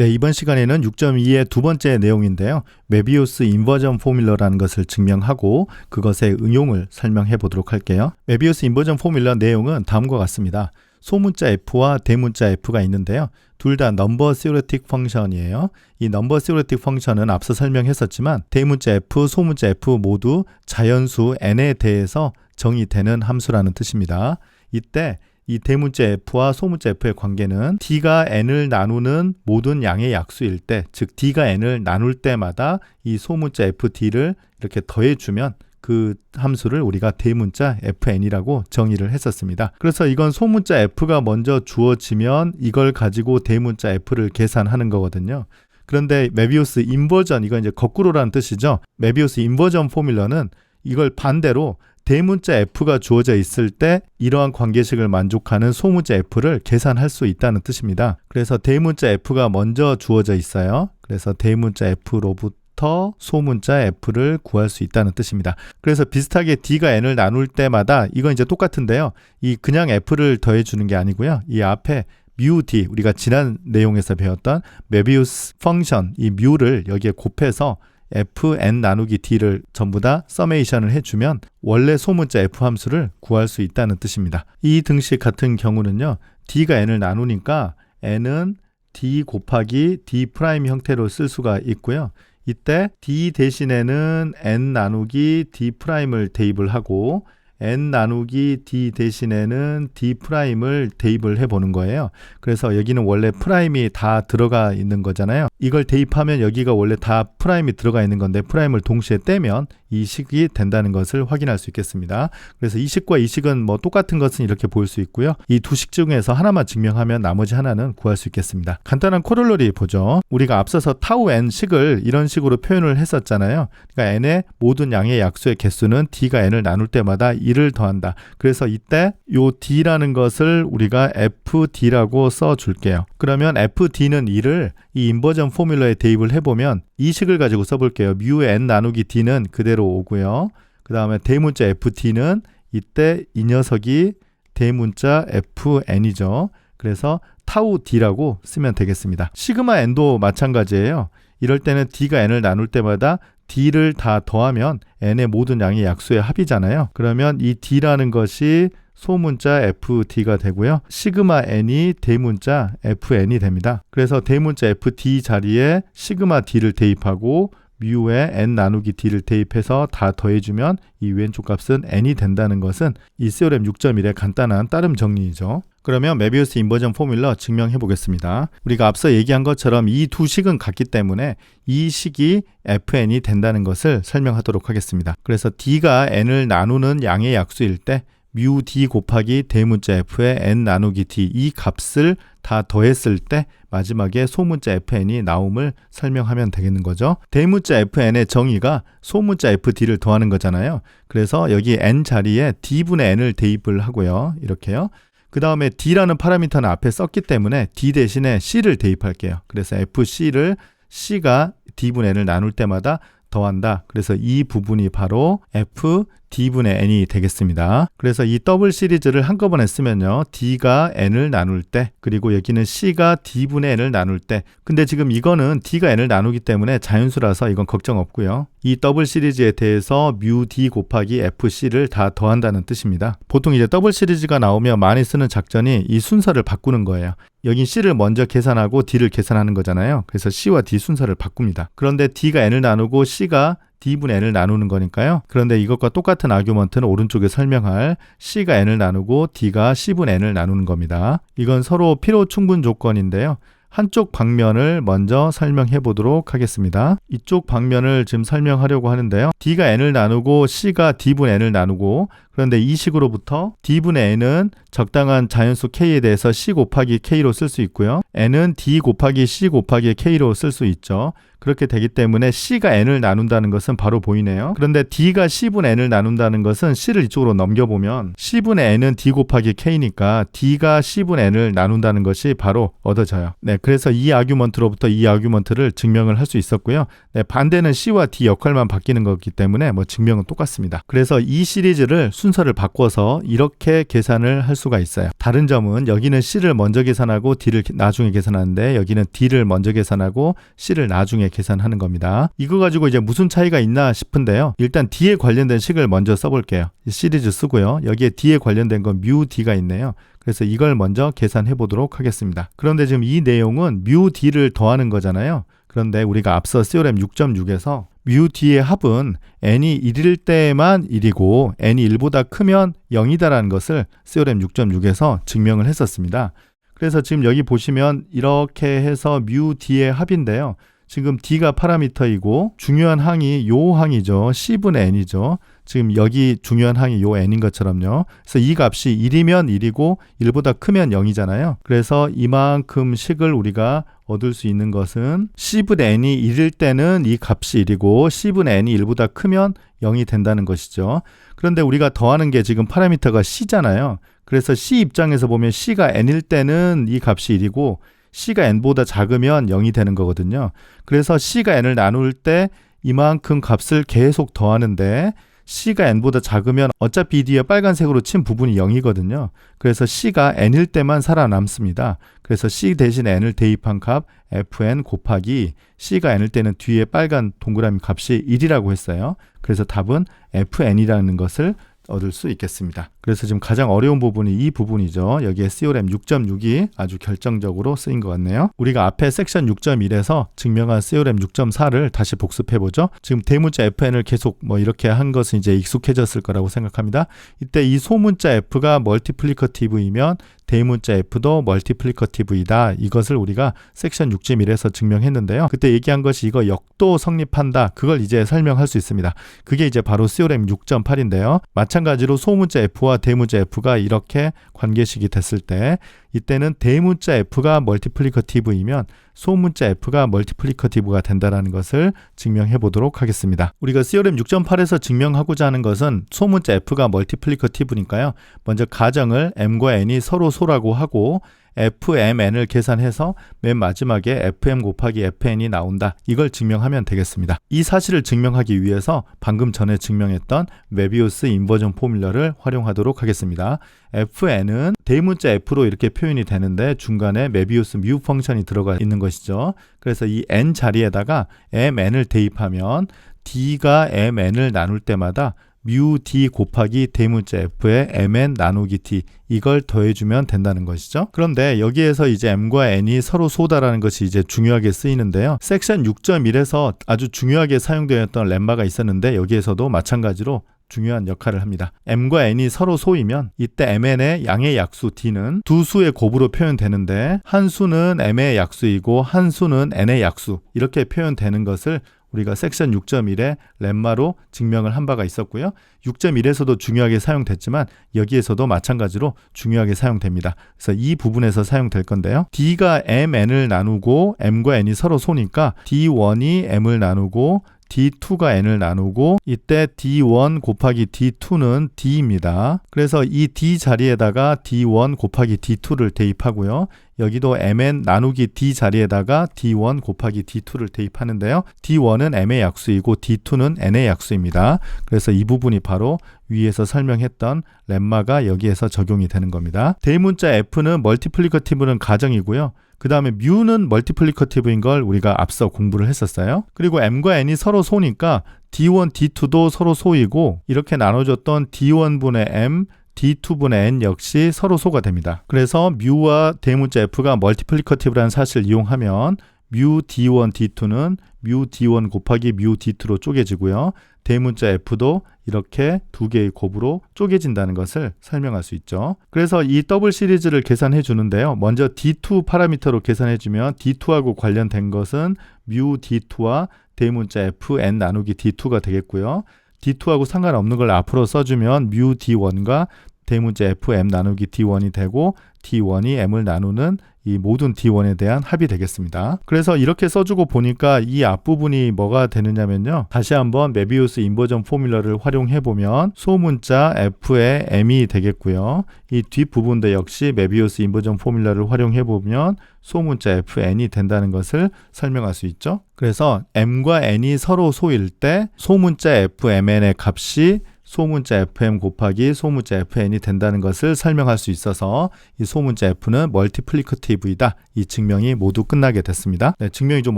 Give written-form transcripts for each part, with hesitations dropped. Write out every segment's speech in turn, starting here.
네, 이번 시간에는 6.2의 두 번째 내용인데요. 메비우스 인버전 포뮬러라는 것을 증명하고 그것의 응용을 설명해 보도록 할게요. 메비우스 인버전 포뮬러 내용은 다음과 같습니다. 소문자 f와 대문자 f가 있는데요. 둘 다 넘버 시오레틱 펑션이에요. 이 넘버 시오레틱 펑션은 앞서 설명했었지만 대문자 f, 소문자 f 모두 자연수 n에 대해서 정의되는 함수라는 뜻입니다. 이때 이 대문자 f와 소문자 f의 관계는 d가 n을 나누는 모든 양의 약수일 때, 즉 d가 n을 나눌 때마다 이 소문자 fd를 이렇게 더해주면 그 함수를 우리가 대문자 fn이라고 정의를 했었습니다. 그래서 이건 소문자 f가 먼저 주어지면 이걸 가지고 대문자 f를 계산하는 거거든요. 그런데 메비우스 인버전, 이건 이제 거꾸로라는 뜻이죠. 메비우스 인버전 포뮬러는 이걸 반대로 대문자 f가 주어져 있을 때 이러한 관계식을 만족하는 소문자 f를 계산할 수 있다는 뜻입니다. 그래서 대문자 f가 먼저 주어져 있어요. 그래서 대문자 f로부터 소문자 f를 구할 수 있다는 뜻입니다. 그래서 비슷하게 d가 n을 나눌 때마다 이건 이제 똑같은데요. 이 그냥 f를 더해주는 게 아니고요. 이 앞에 mu d, 우리가 지난 내용에서 배웠던 메비우스 펑션, 이 mu를 여기에 곱해서 fn 나누기 d를 전부 다 서메이션을 해주면 원래 소문자 f 함수를 구할 수 있다는 뜻입니다. 이 등식 같은 경우는요, d가 n을 나누니까 n은 d 곱하기 d 프라임 형태로 쓸 수가 있고요. 이때 d 대신에는 n 나누기 d 프라임을 대입을 하고 n 나누기 d 대신에는 d 프라임을 대입을 해보는 거예요. 그래서 여기는 원래 프라임이 다 들어가 있는 거잖아요. 이걸 대입하면 여기가 원래 다 프라임이 들어가 있는 건데 프라임을 동시에 떼면 이 식이 된다는 것을 확인할 수 있겠습니다. 그래서 이 식과 이 식은 뭐 똑같은 것은 이렇게 보일 수 있고요. 이 두 식 중에서 하나만 증명하면 나머지 하나는 구할 수 있겠습니다. 간단한 코롤러리 보죠. 우리가 앞서서 타우 n 식을 이런 식으로 표현을 했었잖아요. 그러니까 n의 모든 양의 약수의 개수는 d가 n을 나눌 때마다 1을 더한다. 그래서 이때 요 d라는 것을 우리가 fd라고 써줄게요. 그러면 fd는 1을 이 인버전 포뮬러에 대입을 해보면 이 식을 가지고 써볼게요. mu의 n 나누기 d는 그대로 오고요. 그 다음에 대문자 ft는 이때 이 녀석이 대문자 fn이죠. 그래서 타우 d라고 쓰면 되겠습니다. 시그마 n도 마찬가지예요. 이럴 때는 d가 n을 나눌 때마다 d를 다 더하면 n의 모든 양의 약수의 합이잖아요. 그러면 이 d라는 것이 소문자 fd가 되고요. 시그마 n이 대문자 fn이 됩니다. 그래서 대문자 fd 자리에 시그마 d를 대입하고 mu에 n 나누기 d를 대입해서 다 더해주면 이 왼쪽 값은 n이 된다는 것은 이 세오렘 6.1의 간단한 따름 정리이죠. 그러면 메비우스 인버전 포뮬러 증명해 보겠습니다. 우리가 앞서 얘기한 것처럼 이 두 식은 같기 때문에 이 식이 fn이 된다는 것을 설명하도록 하겠습니다. 그래서 d가 n을 나누는 양의 약수일 때 mu d 곱하기 대문자 f의 n 나누기 d, 이 값을 다 더했을 때 마지막에 소문자 fn이 나옴을 설명하면 되겠는 거죠. 대문자 fn의 정의가 소문자 fd를 더하는 거잖아요. 그래서 여기 n 자리에 d분의 n을 대입을 하고요. 이렇게요. 그 다음에 d라는 파라미터는 앞에 썼기 때문에 d 대신에 c를 대입할게요. 그래서 fc를 c가 d분의 n을 나눌 때마다 더한다. 그래서 이 부분이 바로 f d분의 n이 되겠습니다. 그래서 이 더블 시리즈를 한꺼번에 쓰면요, d가 n을 나눌 때, 그리고 여기는 c가 d분의 n을 나눌 때, 근데 지금 이거는 d가 n을 나누기 때문에 자연수라서 이건 걱정 없고요. 이 더블 시리즈에 대해서 mu d 곱하기 fc를 다 더한다는 뜻입니다. 보통 이제 더블 시리즈가 나오면 많이 쓰는 작전이 이 순서를 바꾸는 거예요. 여긴 c를 먼저 계산하고 d를 계산하는 거잖아요. 그래서 c와 d 순서를 바꿉니다. 그런데 d가 n을 나누고 c가 d분의 n을 나누는 거니까요. 그런데 이것과 똑같은 아규먼트는 오른쪽에 설명할 c가 n을 나누고 d가 c분의 n을 나누는 겁니다. 이건 서로 필요 충분 조건인데요. 한쪽 방면을 먼저 설명해 보도록 하겠습니다. 이쪽 방면을 지금 설명하려고 하는데요. d가 n을 나누고 c가 d분의 n을 나누고, 그런데 이 식으로부터 d분의 n은 적당한 자연수 k에 대해서 c 곱하기 k로 쓸 수 있고요. n은 d 곱하기 c 곱하기 k로 쓸 수 있죠. 그렇게 되기 때문에 c가 n을 나눈다는 것은 바로 보이네요. 그런데 d가 c분의 n을 나눈다는 것은 c를 이쪽으로 넘겨보면 c분의 n은 d 곱하기 k니까 d가 c분의 n을 나눈다는 것이 바로 얻어져요. 네, 그래서 이 아규먼트로부터 이 아규먼트를 증명을 할 수 있었고요. 네, 반대는 c와 d 역할만 바뀌는 거기 때문에 뭐 증명은 똑같습니다. 그래서 이 시리즈를 순서를 바꿔서 이렇게 계산을 할 수가 있어요. 다른 점은 여기는 C를 먼저 계산하고 D를 나중에 계산하는데 여기는 D를 먼저 계산하고 C를 나중에 계산하는 겁니다. 이거 가지고 이제 무슨 차이가 있나 싶은데요. 일단 D에 관련된 식을 먼저 써볼게요. 시리즈 쓰고요. 여기에 D에 관련된 건 mu D가 있네요. 그래서 이걸 먼저 계산해 보도록 하겠습니다. 그런데 지금 이 내용은 mu D를 더하는 거잖아요. 그런데 우리가 앞서 Theorem 6.6에서 mu D의 합은 n이 1일 때만 1이고 n이 1보다 크면 0이다라는 것을 Theorem 6.6에서 증명을 했었습니다. 그래서 지금 여기 보시면 이렇게 해서 mu D의 합인데요. 지금 D가 파라미터이고 중요한 항이 요 항이죠. C분의 n이죠. 지금 여기 중요한 항이 요 n인 것처럼요. 그래서 이 값이 1이면 1이고 1보다 크면 0이잖아요. 그래서 이만큼 식을 우리가 얻을 수 있는 것은 C분의 n이 1일 때는 이 값이 1이고 C분의 n이 1보다 크면 0이 된다는 것이죠. 그런데 우리가 더하는 게 지금 파라미터가 C잖아요. 그래서 C 입장에서 보면 C가 n일 때는 이 값이 1이고 C가 n보다 작으면 0이 되는 거거든요. 그래서 C가 n을 나눌 때 이만큼 값을 계속 더하는데 C가 n보다 작으면 어차피 이 뒤에 빨간색으로 친 부분이 0이거든요. 그래서 C가 n일 때만 살아남습니다. 그래서 C 대신 n을 대입한 값 fn 곱하기 C가 n일 때는 뒤에 빨간 동그라미 값이 1이라고 했어요. 그래서 답은 fn이라는 것을 얻을 수 있겠습니다. 그래서 지금 가장 어려운 부분이 이 부분이죠. 여기에 Theorem 6.6이 아주 결정적으로 쓰인 것 같네요. 우리가 앞에 섹션 6.1에서 증명한 Theorem 6.4를 다시 복습해보죠. 지금 대문자 fn을 계속 이렇게 한 것은 이제 익숙해졌을 거라고 생각합니다. 이때 이 소문자 f가 멀티플리커티브이면 대문자 f도 멀티플리커티브이다. 이것을 우리가 섹션 6.1에서 증명했는데요. 그때 얘기한 것이 이거 역도 성립한다. 그걸 이제 설명할 수 있습니다. 그게 이제 바로 Theorem 6.8인데요. 마찬가지로 소문자 f와 대문자 f가 이렇게 관계식이 됐을 때 이때는 대문자 f가 멀티플리커티브이면 소문자 f가 멀티플리커티브가 된다는 것을 증명해 보도록 하겠습니다. 우리가 Theorem 6.8에서 증명하고자 하는 것은 소문자 f가 멀티플리커티브니까요. 먼저 가정을 m과 n이 서로 소라고 하고 fmn을 계산해서 맨 마지막에 fm 곱하기 fn이 나온다. 이걸 증명하면 되겠습니다. 이 사실을 증명하기 위해서 방금 전에 증명했던 메비우스 인버전 포뮬러를 활용하도록 하겠습니다. fn은 대문자 f로 이렇게 표현이 되는데 중간에 메비우스 뮤 펑션이 들어가 있는 것이죠. 그래서 이 n 자리에다가 mn을 대입하면 d가 mn을 나눌 때마다 mu d 곱하기 대문자 f의 mn 나누기 d 이걸 더해주면 된다는 것이죠. 그런데 여기에서 이제 m과 n이 서로 소다라는 것이 이제 중요하게 쓰이는데요. 섹션 6.1에서 아주 중요하게 사용되었던 렘마가 있었는데 여기에서도 마찬가지로 중요한 역할을 합니다. m과 n이 서로 소이면 이때 mn의 양의 약수 d는 두 수의 곱으로 표현되는데 한 수는 m의 약수이고 한 수는 n의 약수 이렇게 표현되는 것을 우리가 섹션 6.1의 렘마로 증명을 한 바가 있었고요. 6.1에서도 중요하게 사용됐지만 여기에서도 마찬가지로 중요하게 사용됩니다. 그래서 이 부분에서 사용될 건데요. D가 mn을 나누고 m과 n이 서로 소니까 D1이 m을 나누고 D2가 n을 나누고 이때 D1 곱하기 D2는 D입니다. 그래서 이 D 자리에다가 D1 곱하기 D2를 대입하고요. 여기도 mn 나누기 D 자리에다가 D1 곱하기 D2를 대입하는데요. D1은 m의 약수이고 D2는 n의 약수입니다. 그래서 이 부분이 바로 위에서 설명했던 렘마가 여기에서 적용이 되는 겁니다. 대문자 f는 멀티플리커티브는 가정이고요. 그 다음에 mu는 멀티플리커티브인 걸 우리가 앞서 공부를 했었어요. 그리고 m과 n이 서로 소니까 D1, D2도 서로 소이고 이렇게 나눠줬던 D1분의 m, D2분의 n 역시 서로 소가 됩니다. 그래서 mu와 대문자 f가 멀티플리커티브라는 사실을 이용하면 mu D1, D2는 mu D1 곱하기 mu D2로 쪼개지고요. 대문자 f도 이렇게 두 개의 곱으로 쪼개진다는 것을 설명할 수 있죠. 그래서 이 더블 시리즈를 계산해 주는데요. 먼저 D2 파라미터로 계산해 주면 D2하고 관련된 것은 mu D2와 대문자 fn 나누기 D2가 되겠고요. D2하고 상관없는 걸 앞으로 써주면 mu D1과 대문자 fm 나누기 D1이 되고 D1이 m을 나누는 이 모든 D1에 대한 합이 되겠습니다. 그래서 이렇게 써주고 보니까 이 앞부분이 뭐가 되느냐면요. 다시 한번 메비우스 인버전 포뮬러를 활용해보면 소문자 F의 M이 되겠고요. 이 뒷부분도 역시 메비우스 인버전 포뮬러를 활용해보면 소문자 Fn이 된다는 것을 설명할 수 있죠. 그래서 M과 N이 서로 소일 때 소문자 Fmn의 값이 소문자 FM 곱하기 소문자 FN이 된다는 것을 설명할 수 있어서 이 소문자 F는 멀티플리커티브이다. 이 증명이 모두 끝나게 됐습니다. 네, 증명이 좀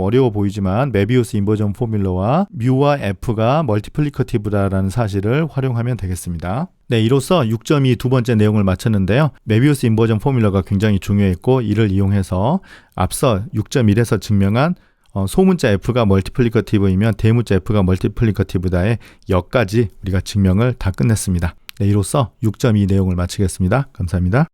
어려워 보이지만 메비우스 인버전 포뮬러와 뮤와 F가 멀티플리커티브다라는 사실을 활용하면 되겠습니다. 네, 이로써 6.2 두 번째 내용을 마쳤는데요. 메비우스 인버전 포뮬러가 굉장히 중요했고 이를 이용해서 앞서 6.1에서 증명한 소문자 F가 멀티플리커티브이면 대문자 F가 멀티플리커티브다의 역까지 우리가 증명을 다 끝냈습니다. 네, 이로써 6.2 내용을 마치겠습니다. 감사합니다.